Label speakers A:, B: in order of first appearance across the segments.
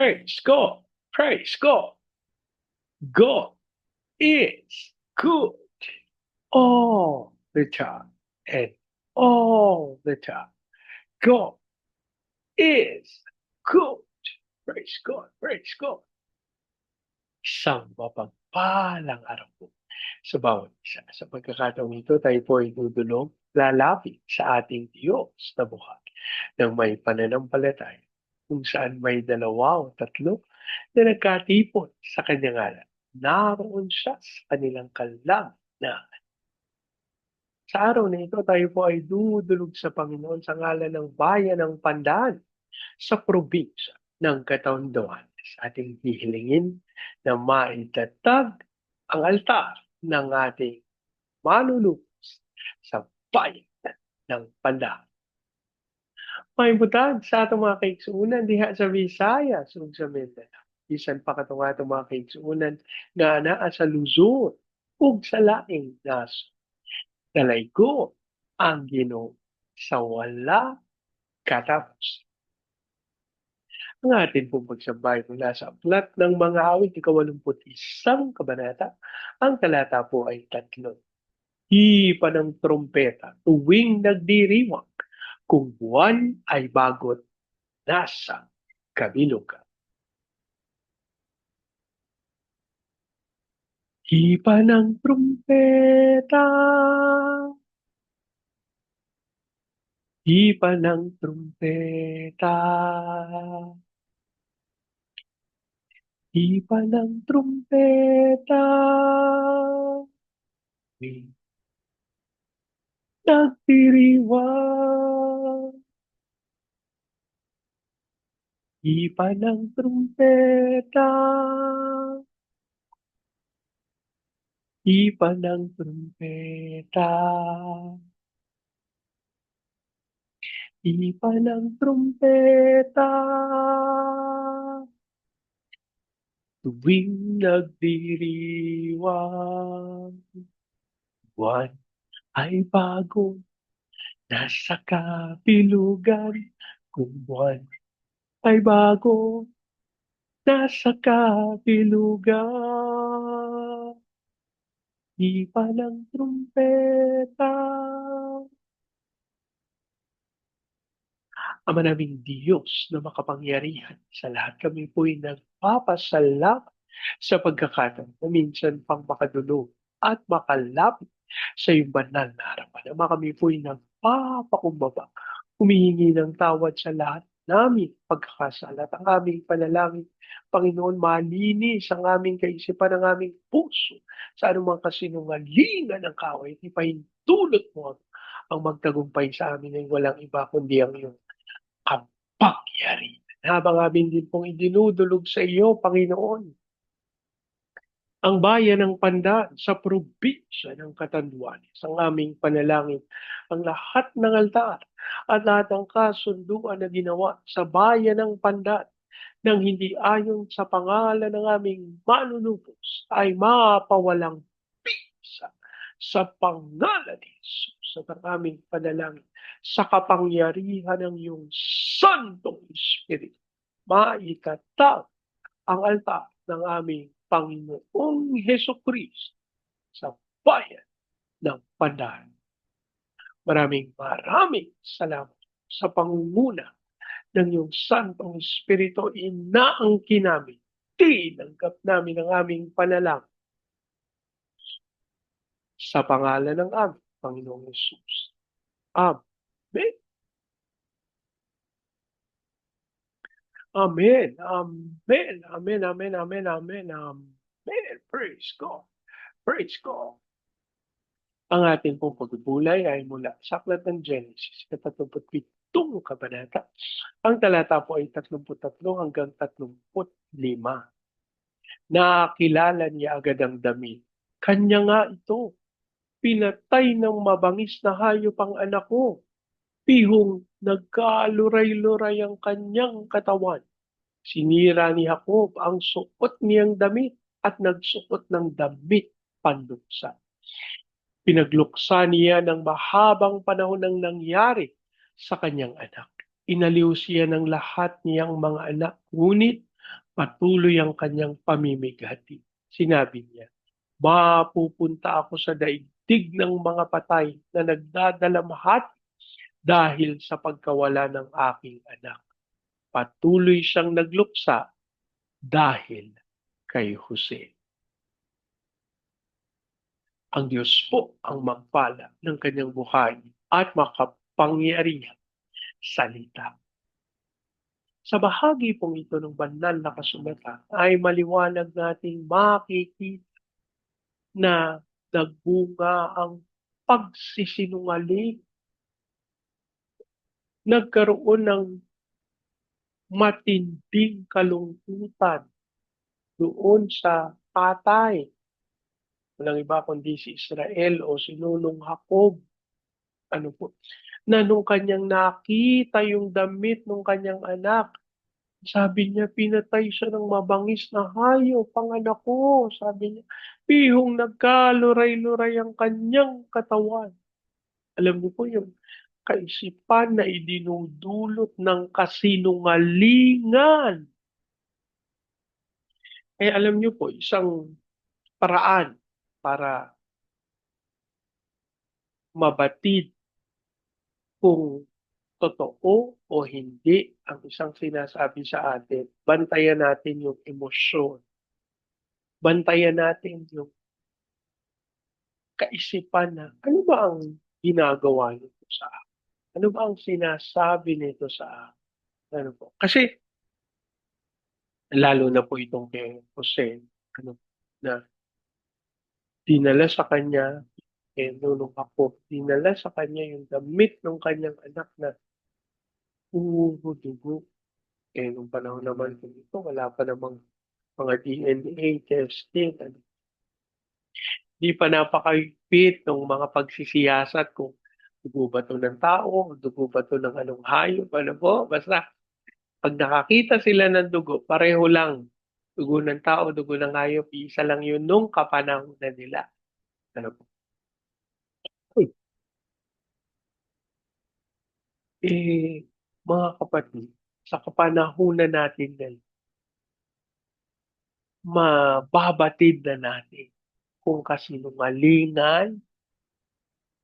A: Praise God. Praise God. God is good all the time and all the time. God is good. Praise God. Praise God. Isang mapagpalang araw po sa bawat isa. Sa pagkakataong ito, tayo po ay dudulog, lalapit sa ating Diyos na buhay ng may pananampalataya kung saan may dalawa o tatlo na nagkatipon sa kanyang ngalan. Naroon siya sa kanilang kalagnanan. Sa araw na ito, tayo po ay dudulog sa Panginoon sa ngalan ng bayan ng Pandan sa probinsya ng Catanduanes. Ating hihilingin na maitatag ang altar ng ating manunubos sa bayan ng Pandan. Maibutan sa atong mga kaigsuunan diha sa Visayas ug sa Mindanao. Bisan pa katong atong mga kaigsuunan nga anaa sa Luzon ug sa laing nasod. Dalaygo ang Ginoo sa wala katapos. Ang atin pong pagsabay mula sa aklat ng mga awit, 81 kabanata, ang talata po ay 3. Hipa ng trompeta tuwing nagdiriwang, kung buwan ay bagot nasa kabilugan. Hipa ng trompeta, hipa ng trompeta, hipa ng trompeta, nagdiriwang. Hipa ng trumpeta, hipa ng trumpeta, hipa ng trumpeta. Tuwing nagdiriwang, buwan ay bago, nasa kabilugan. Kung buwan ay bago, nasa kabilugan. Hipa ng trumpeta. Ama naming Diyos na makapangyarihan sa lahat, kami po'y nagpapasalamat sa pagkakataon na minsan pang makadulog at makalapit sa iyong banal na harapan. Ama, kami po'y nagpapakumbaba, humihingi ng tawad sa lahat namin pagkakasala at ang aming panalangin, Panginoon, malinis ang aming kaisipan, ang aming puso sa anumang kasinungalingan ng kaway. Ipahintulot mo ang magtagumpay sa amin ay walang iba kundi ang iyong kapangyarihan. Habang amin din pong idinudulog sa iyo, Panginoon, ang bayan ng Pandan sa probinsya ng Catanduanes, ang aming panalangin, ang lahat ng altar at lahat ng kasunduan na ginawa sa bayan ng Pandan nang hindi ayon sa pangalan ng aming manunubos ay mapawalang bisa sa pangalan ni Jesus at ang aming panalangin sa kapangyarihan ng iyong Santong Espiritu. Maitatag ang altar ng aming Panginoong Hesukristo sa bayan ng Pandan. Maraming salamat sa pangunguna ng iyong Santong Espiritu. Inaangkin namin, tinanggap namin ang aming panalangin sa pangalan ng aming Panginoong Jesus. Amen. Amen. Amen. Amen. Amen. Amen. Amen. Amen. Praise God. Praise God. Ang ating pong pagbubulay ay mula sa aklat ng Genesis, 37 kabanata. Ang talata po ay 33 hanggang 35. Nakilala niya agad ang damit. Kanya nga ito. Pinatay ng mabangis na hayop ang anak ko. Pihong nagkaluray-luray ang kanyang katawan. Sinira ni Jacob ang suot niyang damit at nagsuot ng damit panluksa. Pinagluksa niya ng mahabang panahon ng nangyari sa kanyang anak. Inaliw siya ng lahat niyang mga anak, ngunit patuloy ang kanyang pamimigati. Sinabi niya, mapupunta ako sa daigdig ng mga patay na nagdadalamhat dahil sa pagkawala ng aking anak. Patuloy siyang nagluksa dahil kay Jose. Ang Diyos po ang magpala ng kanyang buhay at makapangyarihan salita. Sa bahagi pong ito ng banal na kasulatan ay maliwanag nating makikita na nagbunga ang pagsisinungaling. Nagkaroon ng matinding kalungkutan doon sa tatay. Walang iba kundi si Israel o si Nunong Jacob. Ano po? Na nung kanyang nakita yung damit ng kanyang anak, sabi niya, pinatay siya ng mabangis na hayop, ang anak ko. Sabi niya, pihong nagkaluray-luray ang kanyang katawan. Alam niyo po yung kaisipan na idinudulot ng kasinungalingan. Eh alam niyo po, isang paraan para mabatid kung totoo o hindi ang isang sinasabi sa atin, bantayan natin yung emosyon. Bantayan natin yung kaisipan na ano ba ang ginagawa nito sa akin? Ano ba ang sinasabi nito sa akin? Ano po? Kasi lalo na po itong kay Jose, ano, na dinala sa kanya, nung ako, dinala sa kanya yung damit ng kanyang anak na puro dugo. Nung panahon naman po ito, wala pa namang mga DNA testing. Ano. Di pa napakaigpit ng mga pagsisiyasat kung dugo ba ito ng tao, dugo ba ito ng anong hayop, ano po. Basta, pag nakakita sila ng dugo, pareho lang. Dugo ng tao, dugo ng hayop, isa lang yun nung kapanahonan nila. Ano po. Eh, mga kapatid, sa kapanahunan natin ngayon, mababatid na natin kung kasinungalingan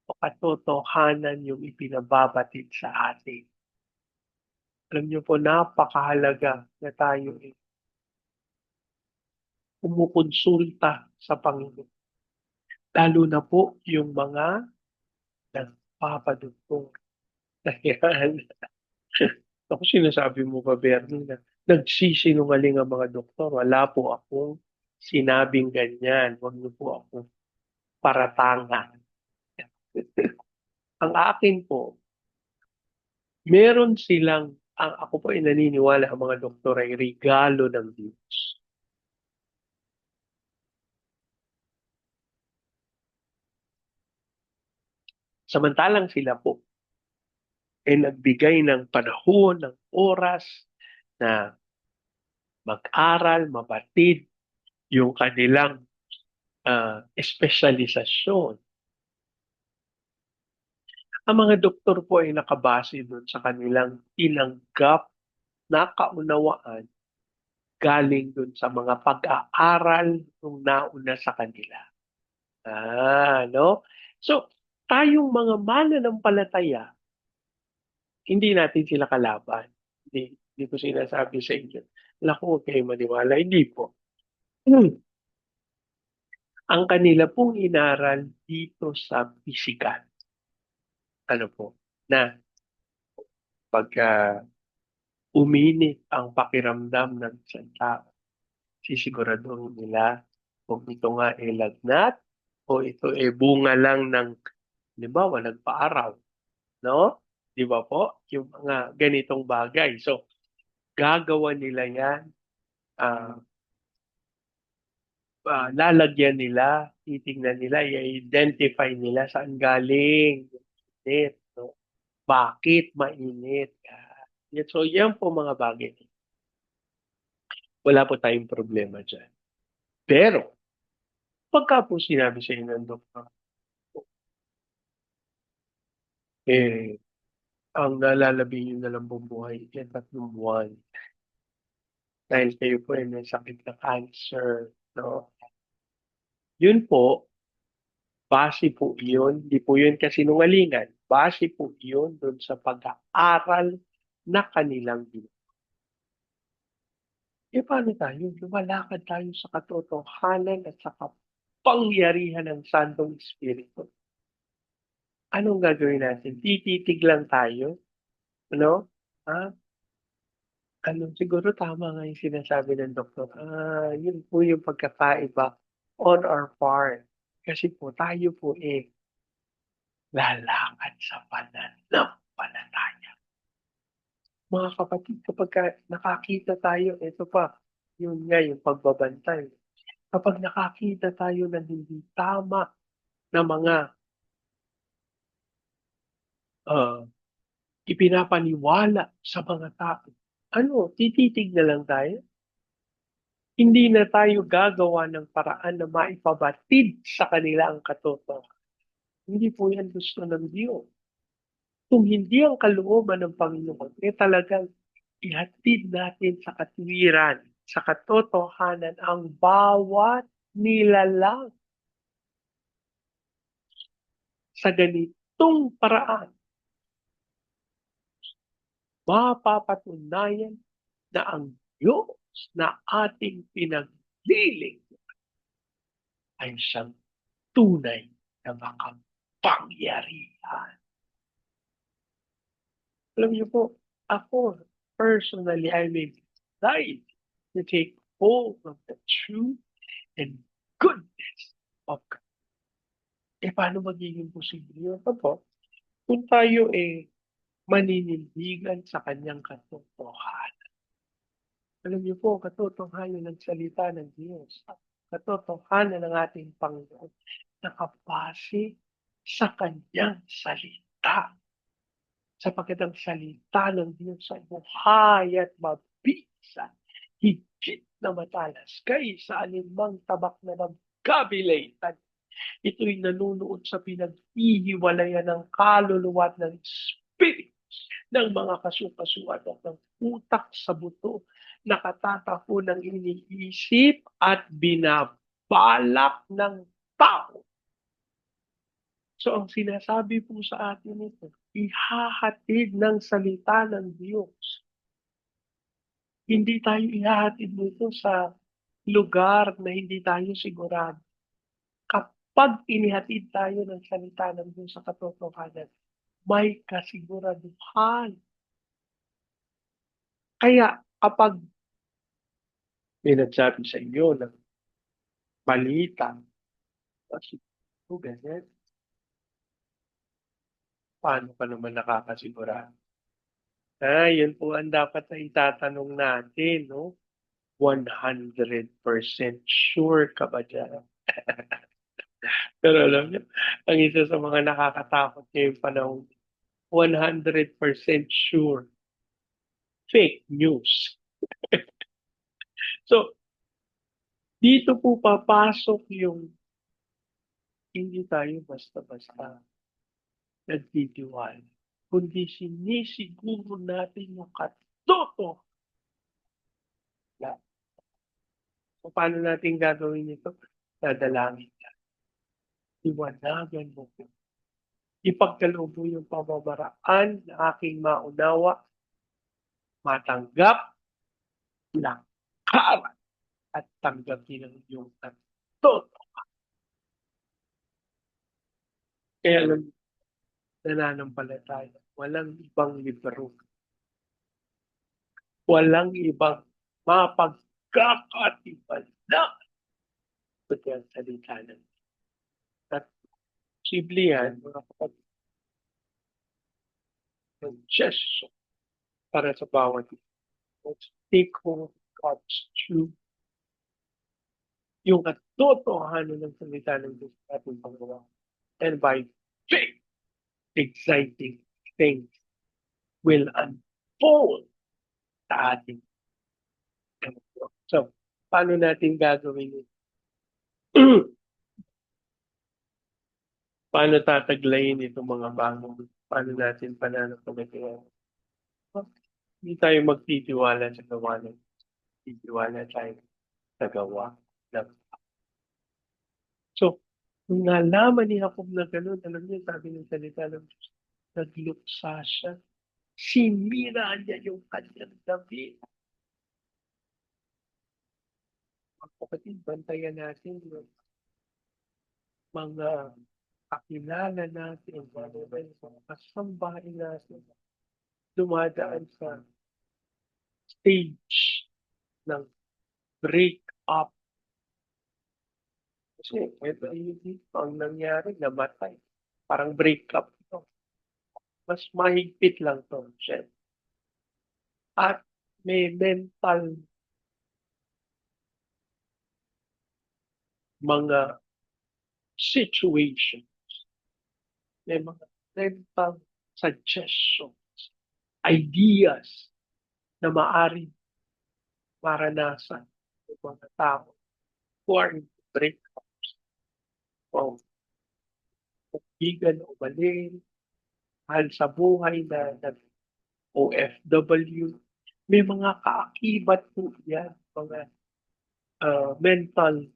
A: o katotohanan yung ipinababatid sa atin. Alam niyo po, napakahalaga na tayo kumukonsulta sa Panginoon. Lalo na po yung mga nagpapadugtong. Dahil, ako sinasabi mo ba, Bernie, na nagsisinungaling ang mga doktor. Wala po akong sinabing ganyan. Huwag niyo po akong paratangan. Ang akin po, meron silang, ang ako po ay naniniwala ang mga doktor ay regalo ng Diyos. Samantalang sila po ay nagbigay ng panahon, ng oras na mag-aral, mabatid yung kanilang espesyalisasyon. Ang mga doktor po ay nakabase doon sa kanilang tinanggap na kaunawaan galing doon sa mga pag-aaral nung nauna sa kanila. No? So, tayong mga mananampalataya, hindi natin sila kalaban. Hindi ko sinasabi sa inyo. Naku, huwag kayong maniwala. Hindi po. Ang kanila pong inaral dito sa physical. Ano po? Na pagka uminit ang pakiramdam ng isang tao, sisiguraduhin nila kung ito nga ay lagnat o ito ay bunga lang ng, di ba, nagpa-araw. No? Di ba po? Yung mga ganitong bagay. So, gagawa nila yan, ah, lalagyan nila, titingnan nila, i-identify nila saan galing yung init, no? Bakit mainit? So, yan po mga bagay. Wala po tayong problema dyan. Pero, pagka po sinabi sa inyo ng doktor, ang nalalabing nyo na lang buong buhay ay 3 buwan. dahil kayo po ay may sakit na cancer, 'no? Yun po, base po yun, hindi po yun kasinungalingan, base po yun dun sa pag-aaral na kanilang ginawa. Eh, paano tayo? Lumalakad tayo sa katotohanan at sa kapangyarihan ng Santong Espiritu. Anong gagawin natin? Tititig lang tayo, ano? Ah, siguro tama nga yung sinasabi ng doktor. Yun po yung pagkakaiba on our part. Kasi po tayo po lalakad sa pananampalataya. Mga kapatid, kapagka nakakita tayo, ito pa, yun nga yung pagbabantay. Kapag nakakita tayo ng hindi tama na mga ah, ipinapaniwala sa mga tao, tititig na lang tayo. Hindi na tayo gagawa ng paraan na maipabatid sa kanila ang katotohanan. Hindi po yan gusto ng Diyos. Kung hindi ang kalooban ng Panginoon, talagang ihatid natin sa katwiran, sa katotohanan ang bawat nilalang sa ganitong paraan. Mapapatunayan na ang Diyos na ating pinagliling ay siyang tunay na makapangyarihan. Alam niyo po, ako, personally, I may decide to take hold of the truth and goodness of God. Paano magiging posible yun? Po, kung tayo maninindigan sa kanyang katotohanan. Alam niyo po, katotohanan ng salita ng Diyos. Katotohanan ng ating Panginoon nakabase sa kanyang salita. Sapagkat ang salita ng Diyos ay buhay at mabisa, higit na matalas, kaysa alinmang tabak na nagkabilatan. Ito'y nanunood sa pinag-ihiwalayan ng kaluluwa at ng spirit ng mga kasukasuan at ng utak sa buto, nakatatapo ng iniisip at binabalak ng tao. So ang sinasabi po sa atin ito, ihahatid ng salita ng Diyos. Hindi tayo ihahatid nito sa lugar na hindi tayo sigurado. Kapag inihatid tayo ng salita ng Diyos sa katotohanan, may kasiguraduhan. Kaya kapag may nagsabi sa inyo ng balita, kasi ganyan, paano ka naman nakakasigurado? Yun po ang dapat na itatanong natin, no? 100% sure ka ba dyan? Pero alam niyo, ang isa sa mga nakakatakot ngayong panahon, 100% sure. Fake news. So, dito po papasok yung hindi tayo basta-basta nagtitiwala, kundi sinisiguro natin yung katotohanan. So, paano natin gagawin ito? Dadalangin ka. Iwanagan mo po. Ipagkaloob mo yung pamamaraan na aking maunawa, matanggap, lakaran, at tanggapin ang iyong katotohanan. Kaya lang, nananampalataya, walang ibang libro. Walang ibang mapagkakatiwala kundi ang salita ng at posible yan, mga kapatid, ng gesture para sa bawat isa. Let's take hold of God's truth. Yung katotohanan ng salita ng Diyos ating Panginoon. And by faith, exciting things will unfold sa ating Panginoon. So, paano natin gagawin ito? Paano tataglayin itong mga bagong? Paano natin pananampalataya? Hindi tayo magtitiwala sa gawa ng Titiwala tayo sa gawa ng so, nung nalaman ni Jacob na gano'n, alam niyo sabi ng salita ng Diyos, nagluksa siya. Sinira niya yung kanyang damit. Mga kapatid, bantayan natin yung mga kakilala natin, mga kasambahay natin, dumadaan sa stage ng break up. Kasi ito yung ang nangyari, namatay. Parang break up ito. Mas mahigpit lang to, syempre. At may mental mga situation, may mga mental suggestions, ideas na maaring maranasan ng mga tao who are in breakups o kaibigan o umaling, mahal sa buhay na nag-OFW. May mga kaakibat po yan, mga mental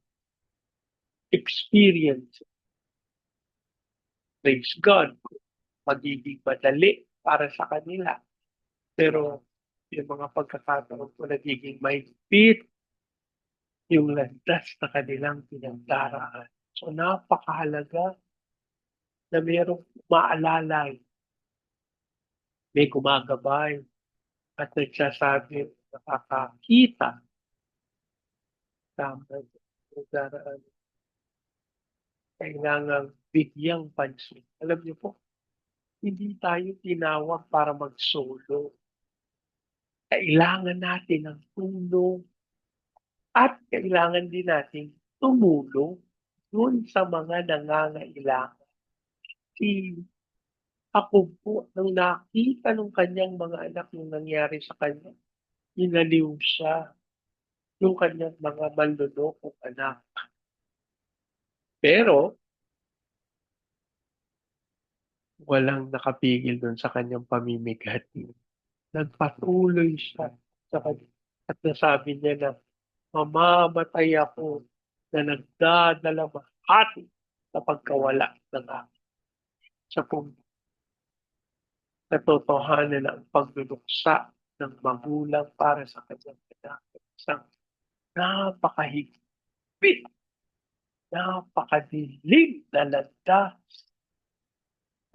A: experience. Praise God, magiging madali para sa kanila. Pero yung mga pagkakataon ko nagiging mahigpit yung landas na kanilang pinagdaraan. So napakahalaga na mayroong umaalalay, may gumagabay at nagsasabi, nakakakita tama yung daraan. Kailangang bigyang pansin. Alam niyo po, hindi tayo tinawag para mag-solo. Kailangan natin ng tulong at kailangan din natin tumulong dun sa mga nangangailangan. Si ako po, nung nakita nung kanyang mga anak yung nangyari sa kanya, inaliw siya yung kanyang mga manlolokong anak. Pero walang nakapigil dun sa kanyang pamimigati. Nagpatuloy siya sa kanya at nasabi niya na mamamatay ako na nagdadalamhati sa pagkawala ng aking. Sa pong natotohanan ang pagluluksa ng magulang para sa kanyang anak. Isang napakahigpit, napakadilim na landas.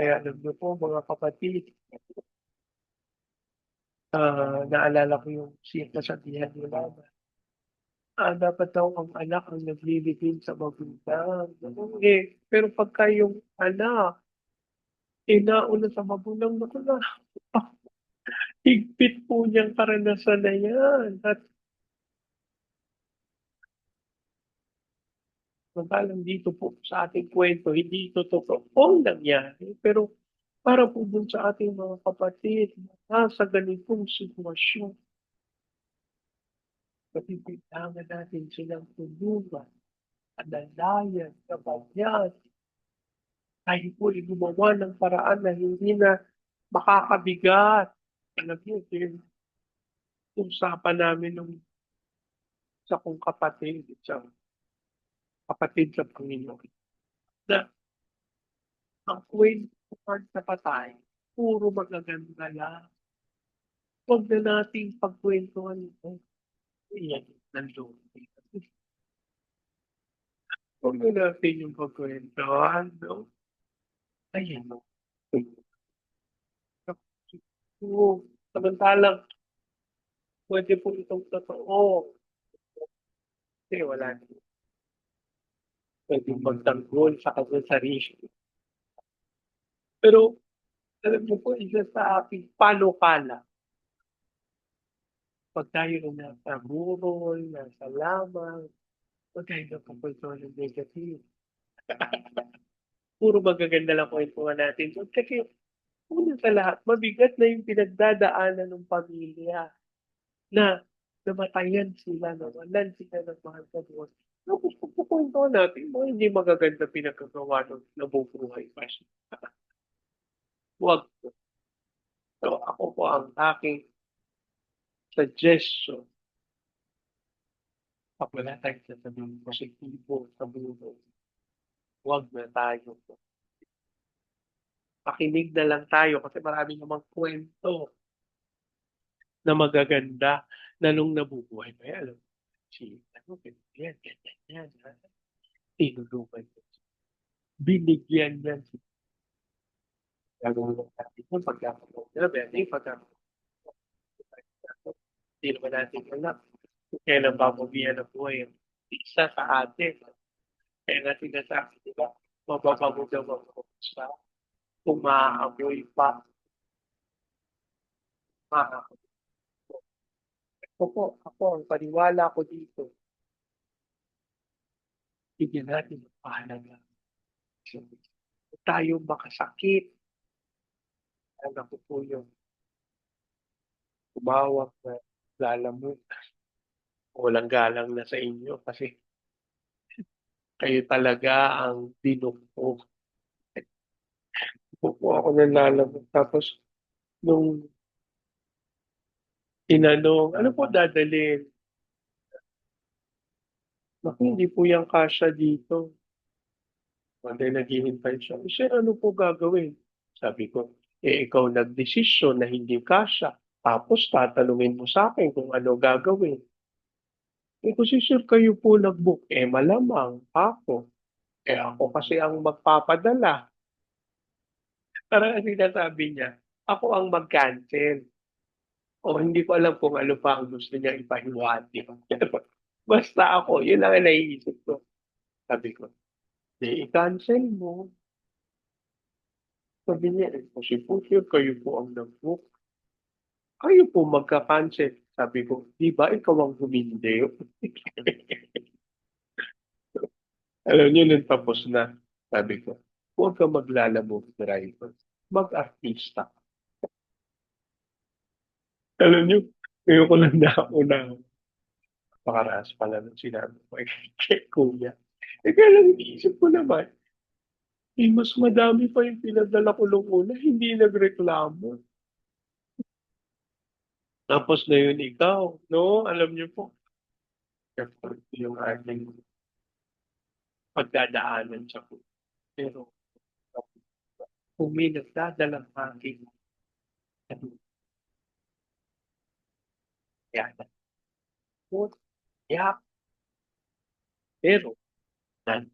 A: Kaya alam niyo po mga kapatid, naalala ko yung kasabihan nila na dapat daw ang anak ang naglilibing sa magulang. Eh, pero pagka yung anak, nauna sa magulang, naku na, higpit po niyang karanasan na yan. At samantalang dito po sa ating kwento, hindi ito totoong nangyari. Pero para po dun sa ating mga kapatid na nasa ganitong sitwasyon, kailangan natin silang tulungan, alalayan, gabayan, tayo po ay gumawa ng paraan na hindi na makakabigat. Alam niyo, yung usapan namin nung sa kong kapatid, isang kapatid sa Panginoon, na ang kwento sa patay, puro magaganda lang. Huwag na nating pagkwentuhan ito. Iyan, nandun. Huwag na natin yung pagkwentuhan, no? Ayan, no? Oo, samantalang pwede po itong totoo. Kasi wala na pwedeng magtanggol sa kanyang sarili. Pero alam mo po, isa sa aking panukala, pag tayo na nasa burol, nasa lamang, huwag tayo napapulso ng negative. Puro magaganda lang kwentuhan natin. So, kasi una sa lahat, mabigat na yung pinagdadaanan ng pamilya na namatayan sila, nawalan sila ng mahal sa buwan. Tapos pagkukwentuhan natin, mga hindi magaganda pinagkagawa ng nabubuhay pa siya. Huwag po. So, ako po ang aking suggestion Pag wala tayong sasabihing positibo sa buhay, huwag na tayo. Makinig na lang tayo kasi marami namang kwento na magaganda na nung nabubuhay pa yan. Alam mo, si, ano, ganyan, yan. Tinulungan niya. Binigyan niya. Gagawin lang natin yung pagkakataon. Pero, pagkakataon. Hindi naman natin alam kung kailan ba mabiyan ang buhay ang isa sa atin. Kaya natin nasabi, di ba? Mababago daw ang sa kung maaamoy pa. Maaamoy. Ako, ang paniwala ko dito, bigyan natin ang pahalaga. Kung tayo makasakit, alam ko po yung tumawag na lalamog. Walang galang na sa inyo kasi kayo talaga ang dinukto. Po ako nanlalamog. Tapos, nung tinanong, ano po dadalhin? Naku, hindi po yung kasya dito. And then naghihintay siya. Sir, ano po gagawin? Sabi ko, ikaw nagdesisyon na hindi kasya. Tapos tatanungin mo sa akin kung ano gagawin. Kung si sir kayo po nag-book, malamang ako. Ako kasi ang magpapadala. Parang ang sinasabi niya, ako ang mag-cancel. O hindi ko alam kung ano pa ang gusto niya ipahiwati. Basta ako, yun lang ang naiisip ko. Sabi ko, i-cancel mo. Sabi niya, kasi po sir, kayo po ang nag-book. Kayo po magka-cancel. Sabi ko, di ba ikaw ang humindi? Alam niyo, nung tapos na, sabi ko, huwag ka maglalamog driver. Mag-artista. Alam niyo, ngayon ko lang nauna. Pakaraas pala nung sinabi ko, kay kuya. Kaya lang iniisip ko naman, mas madami pa yung pinadala ko nung una, hindi nagreklamo. Tapos na yun ikaw, no? Alam niyo po, yung ating pagdadaanan sa kuya. Pero kung may nagdadalang aking yan, po, yeah, pero nan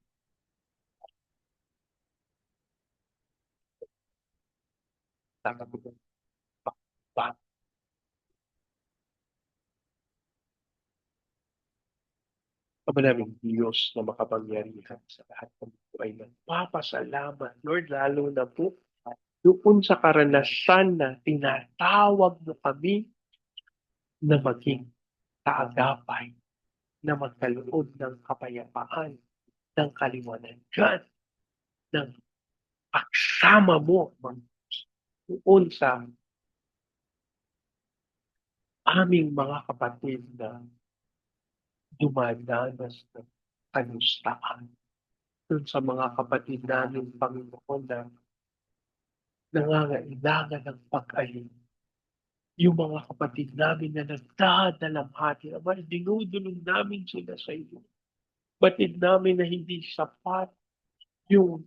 A: nakakabot pa pa naming Diyos na makapangyarihan sa lahat ng buhay na papasalamat, Lord, lalo na po doon sa karanasan na tinatawag mo kami na maging kaagapay, na magkaloob ng kapayapaan, ng kaliwanagan, ng pagsama mo doon sa aming mga kapatid na dumadanas ng kalustaan. Doon sa mga kapatid namin, Panginoon, na nangangailangan ng pag-alim. Yung mga kapatid namin na nagdadalamhati, Ama, dinudulong namin sila sa iyo. Batid namin na hindi sapat yung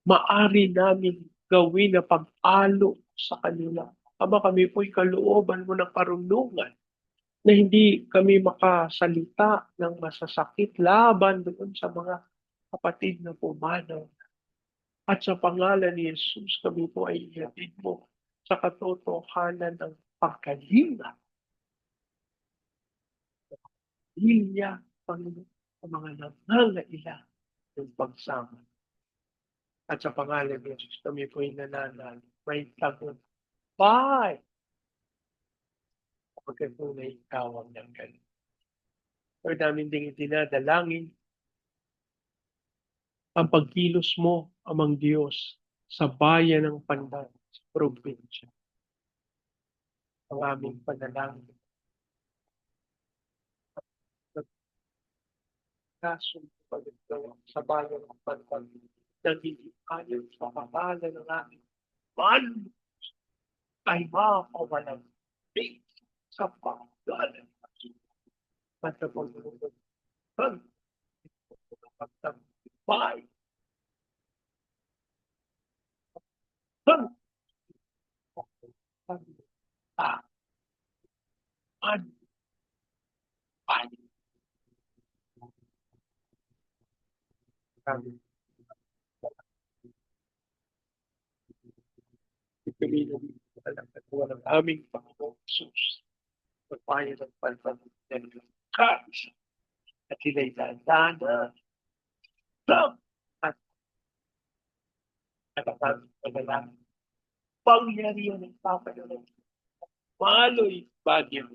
A: maari namin gawin na pag-alo sa kanila. Ama, kami po'y kalooban mo ng karunungan na hindi kami makasalita ng masasakit laban doon sa mga kapatid na pumanaw. At sa pangalan ni Jesus, kami po ay ihatid mo sa katotohanan ng pagkalinga, linya, Panginoon, sa mga nangangailangan ng pagsama. At sa pangalan ni Jesus, kami po ay nananal. May tagumpay kapag po na ikaw ang nanggaling. Lord, namin ding itinadalangin ang pagkilos mo, amang Diyos, sa bayan ng Pandan, sa probinsya. Ang aming panalangin. Nagkasunod pagkagawa sa bayan ng Pandan, nagiging ayon sa pangalan ng aming man ay makawalang sa paggalan. at sa pagtutupad pagtagumpay ng pagtagumpay. Ibigay alam at ng aming Panginoong Jesus. Pagpayo ng panpagdang Christ at sila'y dadaan sa at ang pagdalangin. Pangyarihan ng Panginoon. Maloy bagyo.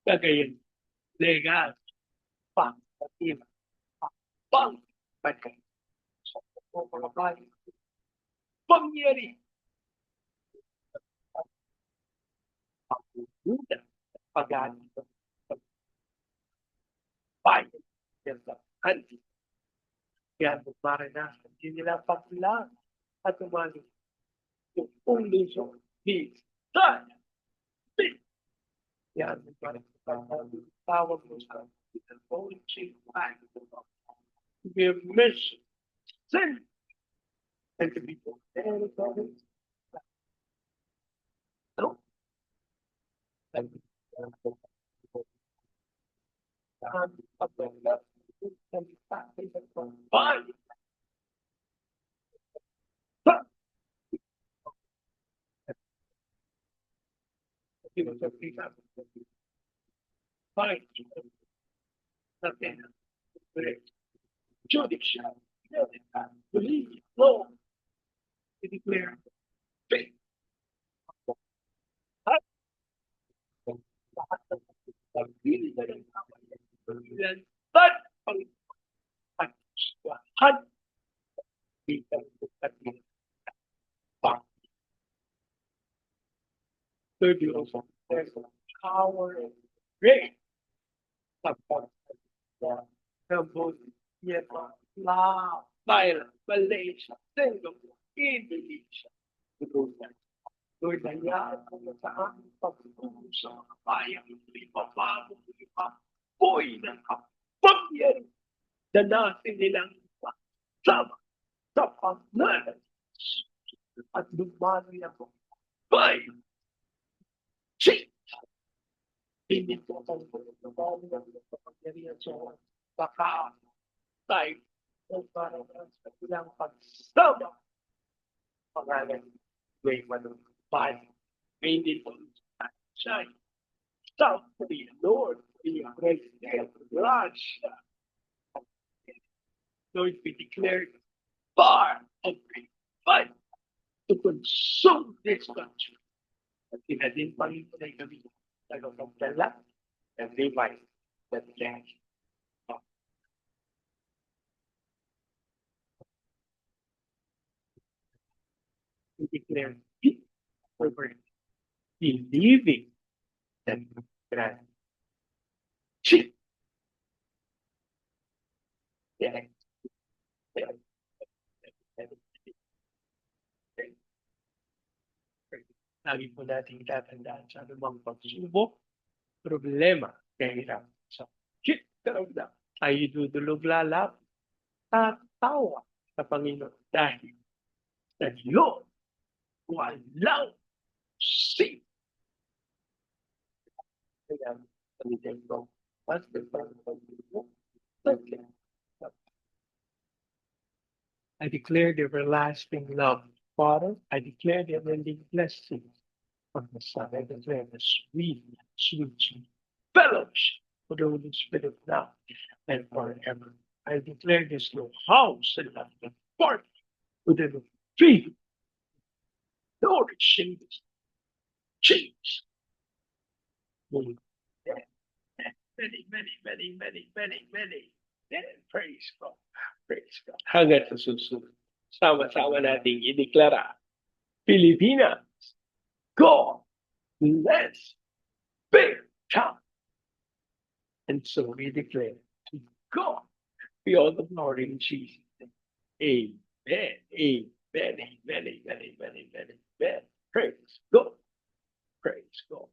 A: Kagayon. Legal. Pang-patim. Pang-pagkay. Sa pagpapabayo. Pangyarihan. Pagbuda. Pag-anin. Bayan. Yan sa handi. Kaya maranasan din nila paglang at umali yung undisyon ni God. Yan, tawag mo sa poetry to be a mission, send, and to be prepared for it. No? And judicial, believe, law, to declare faith. But thirdly, also, there's power and grace. Yet, love, violence, Malaysia, Singapore, Indonesia, Lord, nangyari ko sa aming pagtulong sa bayang ipabago mo yung apoy ng kapangyarihan na natin nilang sama sa pangalan at lumanoy ako. By Jesus! Hindi po ang pagbabago ng kapangyarihan sa baka tayo o para sa ilang pagsama pangalan may manumpay. May hindi po siya. Stop to the Lord, be a great deal of blood. Lord, we declare far of great fight to consume this country. At pinadin pa rin po na kami nagpagdala and revive that land. We declare peace over believing that God cheat. Yeah. Lagi po natin tatandaan sa anumang pagsubok, problema, kahirap sa shit karamdam ay idudulog lalap, tatawa sa Panginoon dahil sa Diyos walang sin. Kaya, palitin ko, I declare the everlasting love, Father. I declare the unending blessing of the Son. I declare the sweet, sweet fellowship of the Holy Spirit now and forever. I declare this no house and not the party within the tree. Lord, change. Change. Many, many. Praise God. Praise God. Hanggang sa susunod. Sama-sama nating ideklara. Pilipinas, God bless big time. And so we declare to God be all the glory in Jesus' name. Amen. Amen. Amen. Praise God. Praise God.